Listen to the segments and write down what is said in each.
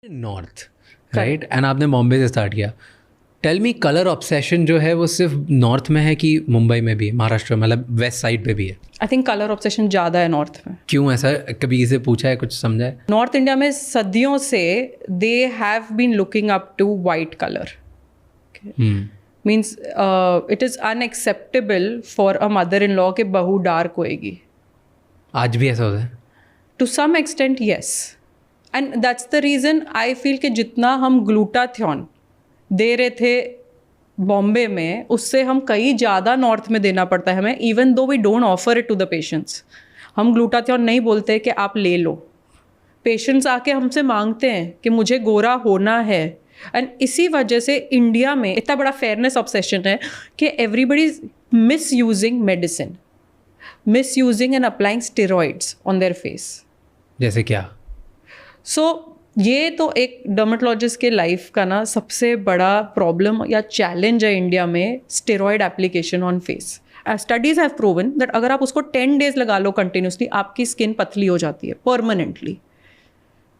North, right, and आपने बॉम्बे से start किया. टेल मी, कलर ऑब्सेशन जो है वो सिर्फ नॉर्थ में है कि मुंबई में भी, महाराष्ट्र में, मतलब वेस्ट साइड पे भी है? आई थिंक कलर ऑब्सेशन ज़्यादा है नॉर्थ में. क्यों ऐसा, कभी इसे पूछा है, कुछ समझा है? नॉर्थ इंडिया में सदियों से they have been looking up to white colour. Means it is unacceptable for a mother in law कि बहू डार्क होएगी. आज भी ऐसा होता है? To some extent yes, and that's the reason I feel कि जितना हम ग्लूटाथियोन दे रहे थे बॉम्बे में, उससे हम कहीं ज़्यादा नॉर्थ में देना पड़ता है हमें, even though we don't offer it to the patients. हम ग्लूटाथियोन नहीं बोलते कि आप ले लो. पेशेंट्स आके हमसे मांगते हैं कि मुझे गोरा होना है. एंड इसी वजह से इंडिया में इतना बड़ा फेयरनेस ऑब्सेशन है कि everybody is miss using medicine, miss using and applying steroids on their face. जैसे क्या? सो ये तो एक डर्मेटोलॉजिस्ट के लाइफ का ना सबसे बड़ा प्रॉब्लम या चैलेंज है इंडिया में, steroid application on face. Studies have proven that अगर आप उसको 10 डेज लगा लो कंटिन्यूसली, आपकी स्किन पतली हो जाती है परमानेंटली.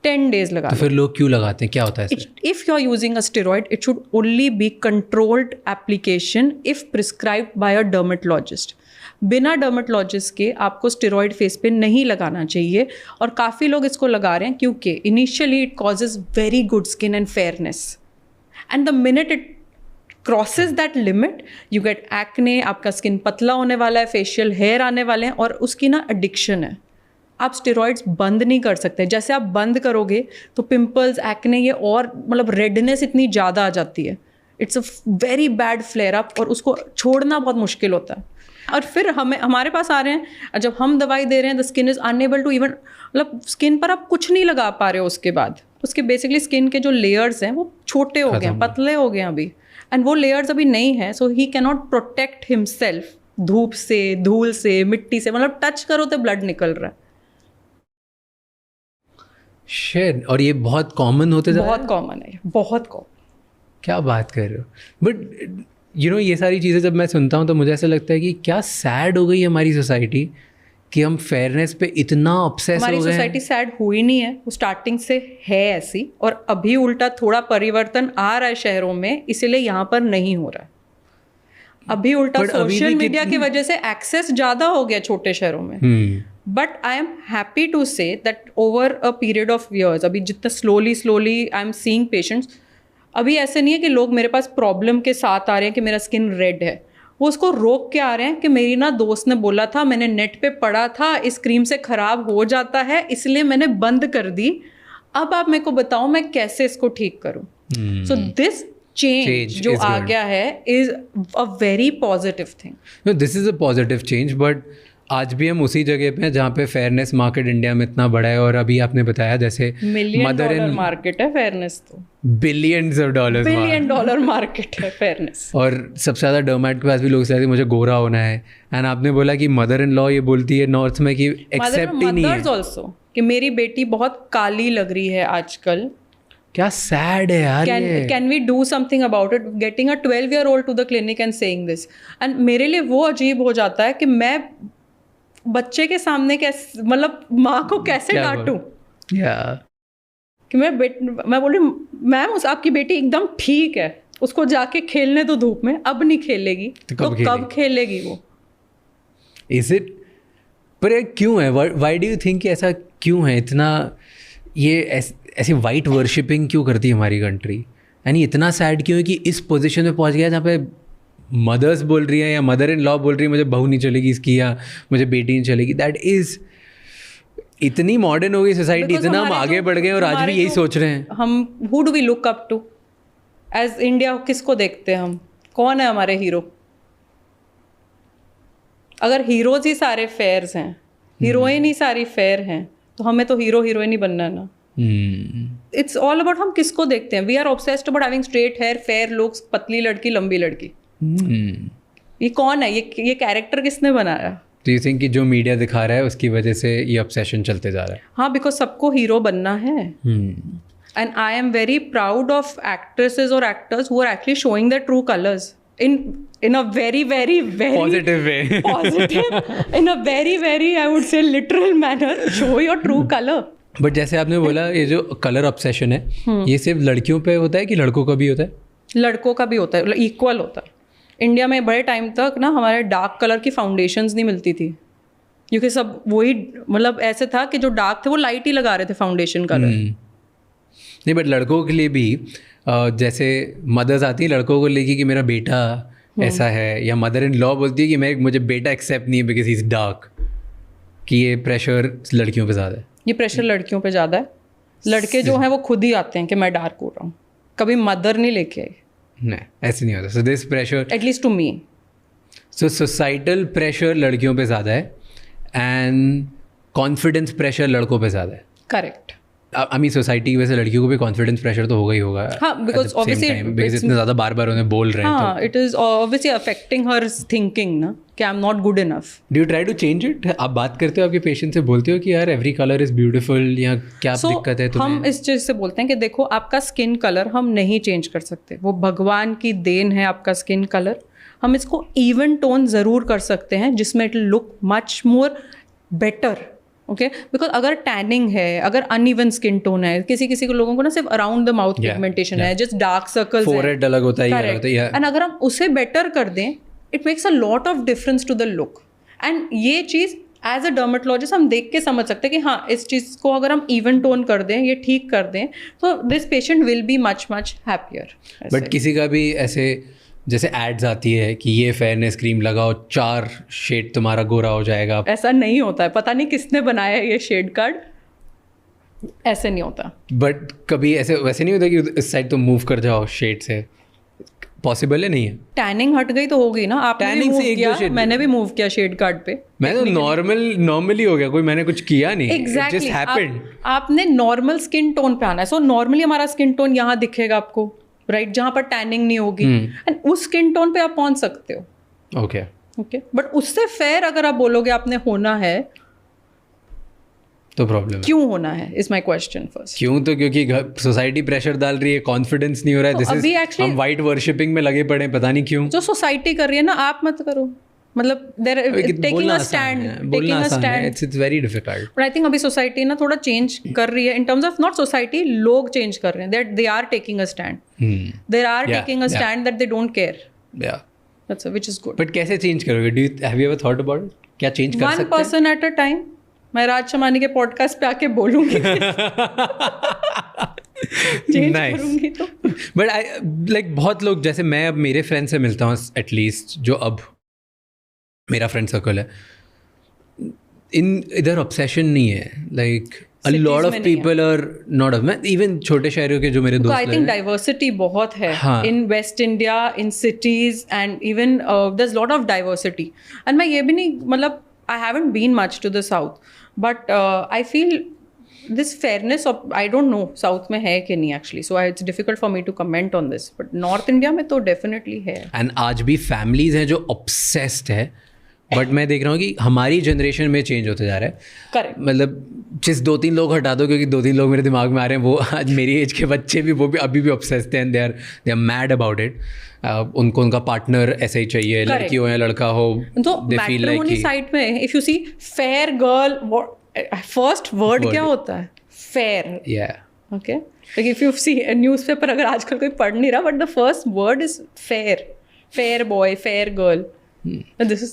10 डेज लगा तो लो. फिर लोग क्यों लगाते हैं, क्या होता है? If you are using a steroid, it should only be controlled application if prescribed by a dermatologist. बिना डर्मेटोलॉजिस्ट के आपको स्टेरॉइड फेस पे नहीं लगाना चाहिए. और काफ़ी लोग इसको लगा रहे हैं क्योंकि initially it causes very good skin and fairness, and the minute it crosses that limit you get acne, आपका स्किन पतला होने वाला है, फेशियल हेयर आने वाले हैं, और उसकी ना एडिक्शन है. आप स्टेरॉइड्स बंद नहीं कर सकते. जैसे आप बंद करोगे तो पिंपल्स, एक्ने, ये और मतलब रेडनेस इतनी ज़्यादा आ जाती है. It's a very bad flare up, और उसको छोड़ना बहुत मुश्किल होता है. और फिर हमारे पास आ रहे हैं, जब हम दवाई दे रहे हैं the skin is unable to even, मतलब स्किन पर आप कुछ नहीं लगा पा रहे हो. उसके बाद उसके बेसिकली स्किन के जो लेयर्स हैं वो छोटे हो गए हैं, पतले हो गए हैं अभी, एंड वो लेयर्स अभी नहीं है. So he can not protect himself धूप से, धूल से, मिट्टी से. मतलब टच करो तो ब्लड निकल रहा है. शेड. और ये बहुत कॉमन होते जा रहा है? बहुत कॉमन है, बहुत कॉमन. क्या बात कर रहे हो? बट ये सारी चीज़ें जब मैं सुनता हूँ तो मुझे ऐसा लगता है कि क्या सैड हो गई है हमारी सोसाइटी कि हम फेयरनेस पे इतना ऑब्सेस हो गए. हमारी सोसाइटी सैड हुई नहीं है, वो स्टार्टिंग से है ऐसी, और अभी उल्टा थोड़ा परिवर्तन आ रहा है शहरों में, इसीलिए यहाँ पर नहीं हो रहा है. अभी उल्टा सोशल मीडिया की वजह से एक्सेस ज़्यादा हो गया छोटे शहरों में. But I am happy to say that over a period of years, अभी जितना slowly I am seeing patients, अभी ऐसे नहीं है कि लोग मेरे पास प्रॉब्लम के साथ आ रहे हैं कि मेरा स्किन रेड है. वो उसको रोक के आ रहे हैं कि मेरी ना दोस्त ने बोला था, मैंने नेट पे पढ़ा था, इस क्रीम से ख़राब हो जाता है, इसलिए मैंने बंद कर दी. अब आप मेरे को बताओ मैं कैसे इसको ठीक करूँ. सो दिस चेंज जो आ गया है is a very positive thing. No, this is a positive change, but आज भी हम उसी जगह पे हैं जहाँ पे फेयरनेस मार्केट इंडिया में इतना बड़ा है. और अभी आपने बताया जैसे $1 मार्केट है फेयरनेस, तो $billions $1 मार्केट है फेयरनेस. और सबसे ज़्यादा डर्मेट के पास भी लोग कहते हैं मुझे गोरा होना है. एंड आपने बोला कि मदर इन लॉ ये बोलती है नॉर्थ में कि एक्सेप्ट ही नहीं है. ऑल्सो कि मेरी बेटी बहुत काली लग रही है आजकल. क्या सैड है यार. Can we do something about it? Getting a 12-year-old to the clinic and saying this, and मेरे लिए वो अजीब हो जाता है कि मैं बच्चे के सामने कैसे, मतलब माँ को कैसे डांटूं कि मैं बोल रही हूँ मैम आपकी बेटी एकदम ठीक है, उसको जाके खेलने दो धूप में, अब नहीं खेलेगी तो कब खेलेगी वो? Is it? पर क्यों है, व्हाई डू यू थिंक कि ऐसा क्यों है? इतना ये ऐसी वाइट वर्शिपिंग क्यों करती है हमारी कंट्री? यानी इतना सैड क्यों है कि इस पोजीशन में पहुंच गया जहाँ पे मदर्स बोल रही हैं या मदर इन लॉ बोल रही है मुझे बहू नहीं चलेगी इसकी, या मुझे बेटी नहीं चलेगी. दैट इज़ इतनी मॉडर्न हो गई सोसाइटी, इतना हम आगे बढ़ गए और आज भी यही सोच रहे हैं. हम who do we look up to as India? किसको देखते हैं हम? कौन है हमारे हीरो? अगर हीरोज ही सारे फेयर्स हैं, हीरोइन ही सारी फेयर हैं, तो हमें तो हीरो हीरोइन ही बनना है ना. इट्स ऑल अबाउट हम किसको देखते हैं. We are obsessed about having straight hair, fair looks, पतली लड़की, लंबी लड़की. ये कौन है? ये कैरेक्टर किसने बनाया? Do you think कि जो मीडिया दिखा रहा है उसकी वजह से ये ऑब्सेशन चलते जा रहा है? हाँ, बिकॉज सबको हीरो बनना है. And I am very proud of actresses और actors who are actually showing the true colours in a very positive way. in a very I would say literal manner. Show your true color. But जैसे आपने बोला ये जो colour obsession है ये सिर्फ लड़कियों पे होता है कि लड़कों का भी होता है? लड़कों का भी होता है, इक्वल होता है। इंडिया में बड़े टाइम तक ना हमारे डार्क कलर की फाउंडेशंस नहीं मिलती थी, क्योंकि सब वही मतलब ऐसे था कि जो डार्क थे वो लाइट ही लगा रहे थे फाउंडेशन कलर। नहीं बट लड़कों के लिए भी जैसे मदर्स आती हैं लड़कों को लेके कि मेरा बेटा ऐसा है, या मदर इन लॉ बोलती है कि मुझे बेटा एक्सेप्ट नहीं है बिकॉज ही इज डार्क, कि ये प्रेशर लड़कियों पे ज़्यादा है। ये प्रेशर लड़कियों पे ज़्यादा है। लड़के जो हैं वो खुद ही आते हैं कि मैं डार्क हो रहा हूँ, कभी मदर नहीं लेके आई। नहीं ऐसे नहीं होता। So this pressure at least to me, so societal pressure लड़कियों पे ज़्यादा है एंड कॉन्फिडेंस प्रेशर लड़कों पे ज़्यादा है। करेक्ट। आई मीन सोसाइटी की वजह से लड़कियों को भी कॉन्फिडेंस प्रेशर तो होगा ही होगा। हाँ, बिकॉज ऑब्वियसली इतने ज़्यादा बार बार उन्हें बोल रहे हैं। हाँ, it is obviously affecting her thinking ना कि I am not good enough. Do you try to change it? आप बात करते हो आपके पेशेंट से, बोलते हो कि यार एवरी कलर इज ब्यूटीफुल, या क्या दिक्कत है तुम्हें? हम इस चीज़ से बोलते हैं कि देखो आपका स्किन कलर हम नहीं चेंज कर सकते, वो भगवान की देन है आपका स्किन कलर। हम इसको इवन टोन ज़रूर कर सकते हैं जिसमें it look much more better. Okay, because अगर टैनिंग है, अगर अनइवन स्किन टोन है, किसी किसी को लोगों को ना सिर्फ अराउंड द माउथ पिगमेंटेशन है, जस्ट डार्क सर्कल्स, फोरहेड अलग होता है, ये होता है, एंड अगर हम उसे बेटर कर दें it makes a lot of difference to the look. And ये चीज़ एज अ डर्मेटोलॉजिस्ट हम देख के समझ सकते हैं कि हाँ इस चीज़ को अगर हम इवन टोन कर दें, ये ठीक कर दें, तो this patient will be much much happier. But किसी का भी ऐसे जैसे एड्स आती है कि ये फेयरनेस क्रीम लगाओ 4 शेड तुम्हारा गोरा हो जाएगा, ऐसा नहीं होता है। पता नहीं किसने बनाया है ये शेड कार्ड, ऐसे नहीं होता। बट कभी ऐसे वैसे नहीं होता कि इस साइड तुम मूव कर जाओ शेड से? पॉसिबल है नहीं है? टैनिंग हट गई तो हो गई ना। आपने भी मूव किया, मैंने भी मूव किया शेड कार्ड पे। मैं तो नॉर्मली हो गया, कोई मैंने कुछ किया नहीं। Exactly It just happened. आपने नॉर्मल स्किन टोन पे आना है। सो नॉर्मली हमारा स्किन टोन यहाँ दिखेगा आपको, राइट, जहाँ पर टैनिंग नहीं होगी, एंड उस स्किन टोन पे आप पहुँच सकते हो। ओके ओके, बट उससे फेयर अगर आप बोलोगे आपने होना है तो प्रॉब्लम क्यों होना है, इज माई क्वेश्चन फर्स्ट। क्यों? तो क्योंकि सोसाइटी प्रेशर डाल रही है, कॉन्फिडेंस नहीं हो रहा है। दिस इज हम वाइट वर्शिपिंग में लगे पड़े, पता नहीं क्यों। जो सोसाइटी कर रही है ना, आप मत करो। मतलब taking a stand it's very difficult. But I think अभी सोसाइटी ना थोड़ा चेंज कर रही है in terms of not society, लोग चेंज कर रहे हैं, that they are taking a stand, they are taking a stand that they don't care, that's which is good. But कैसे चेंज करोगे? Do you have you ever thought about it? क्या change कर सकते हैं? 1 person at a time. मैं राज शमानी के podcast पे आके बोलूंगी चेंज करूंगी तो। बट आई लाइक बहुत लोग, जैसे मैं अब मेरे फ्रेंड से मिलता हूँ एटलीस्ट, जो अब मेरा फ्रेंड सर्कल है, इधर ऑब्सेशन नहीं है। Like a lot of people are not of, मैं even छोटे शहरों के जो मेरे दोस्त I think diversity बहुत है in West India, in cities, and even there's lot of diversity. And मैं ये भी नहीं, मतलब I haven't been much to the south, but I feel this fairness of, I don't know south में है कि नहीं actually, so it's difficult for me to comment on this, but North India में तो definitely है। And आज भी families हैं जो obsessed है, बट मैं देख रहा हूँ कि हमारी जनरेशन में चेंज होते जा रहा है। करेक्ट। मतलब जिस 2-3 लोग हटा दो, क्योंकि 2-3 लोग मेरे दिमाग में आ रहे हैं, वो आज मेरी एज के बच्चे भी, वो भी अभी भी ऑब्सेस्ड हैं, they are mad about it. उनको उनका पार्टनर ऐसे ही चाहिए, लड़की हो या लड़का हो, दे फील लाइक कि साइड में if you see fair girl, first word क्या होता है? फेयर। या okay, like if you see newspaper, अगर आजकल कोई पढ़ नहीं रहा, but the first word is fair, fair boy, fair girl. This is,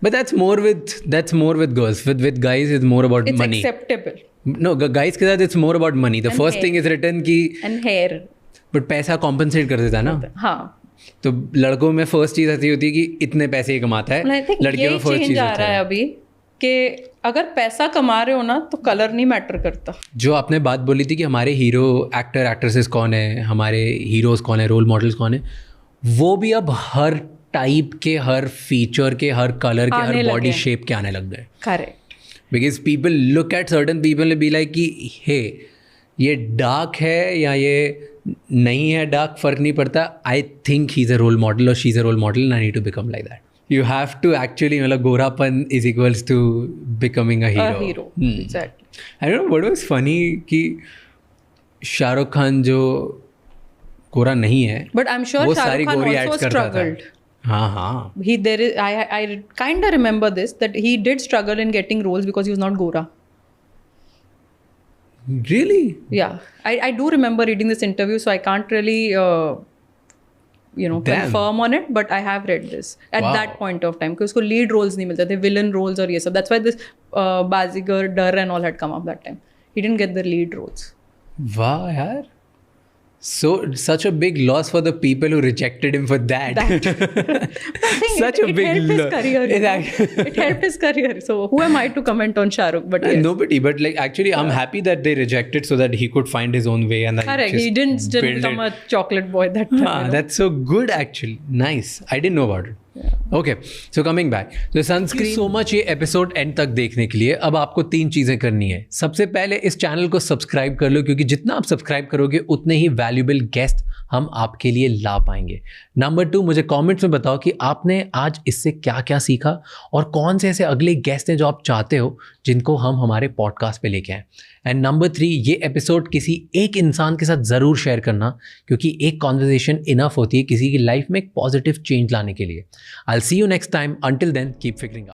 but that's more with girls. With guys it's more about it's money. It's acceptable. No, guys के साथ it's more about money. The and first hair. Thing is written कि and hair. But पैसा compensate कर देता है ना। हाँ। तो लड़कों में फर्स्ट चीज़ आती होती है कि इतने पैसे ही कमाता है। लड़कियों में फर्स्ट चीज़ आ रहा है अभी कि अगर पैसा कमा रहे हो ना तो कलर नहीं मैटर करता। जो आपने बात बोली थी कि हमारे हीरो एक्टर एक्ट्रेसेस कौन है, हमारे हीरोज कौन है, रोल मॉडल्स कौन है, वो भी अब हर टाइप के, हर फीचर के, हर कलर के, हर बॉडी शेप के आने लग गए। Correct. Because people look at certain people be like कि हे ये डार्क है या ये नहीं है डार्क, फर्क नहीं पड़ता। I think he is a role model और she is a role model and I need to become like that. You have to actually, मतलब गोरापन is equals to becoming a hero. I don't know what was funny कि शाहरुख खान जो गोरा नहीं है, but I am sure Shahrukh Khan also struggled. हाँ। I kind of remember this, that he did struggle in getting roles because he was not Gora. Really? Yeah, I do remember reading this interview, so I can't really Damn. confirm on it, but I have read this at Wow. that point of time, because उसको lead roles नहीं मिलते थे, villain roles और ये सब. That's why this Bazigar, Dar and all had come up that time. He didn't get the lead roles. Wow, yaar. So such a big loss for the people who rejected him for that. Such a it big helped his loss. career. You know? It helped his career. So who am I to comment on Shah Rukh? But yes. Nobody, but like actually, I'm happy that they rejected so that he could find his own way and then Correct. just He didn't still build become it. a chocolate boy that time. Ah, that's so good actually. Nice. I didn't know about it. Okay, so coming back. So sunscreen. So much ये episode and तक देखने के लिए अब आपको 3 चीज़ें करनी है. सबसे पहले इस चैनल को सब्सक्राइब कर लो, क्योंकि जितना आप सब्सक्राइब करोगे उतने ही वैल्यूबल गेस्ट हम आपके लिए ला पाएंगे. नंबर 2, मुझे कमेंट्स में बताओ कि आपने आज इससे क्या क्या सीखा और कौन से ऐसे अगले गेस्ट हैं जो आप चाहते हो जिनको हम हमारे पॉडकास्ट पे लेके आएँ. एंड नंबर 3, ये एपिसोड किसी एक इंसान के साथ ज़रूर शेयर करना, क्योंकि एक कॉन्वर्जेशन इनफ होती है किसी की लाइफ में एक पॉजिटिव चेंज लाने के लिए. I'll see you next time. Until then, keep figuring out.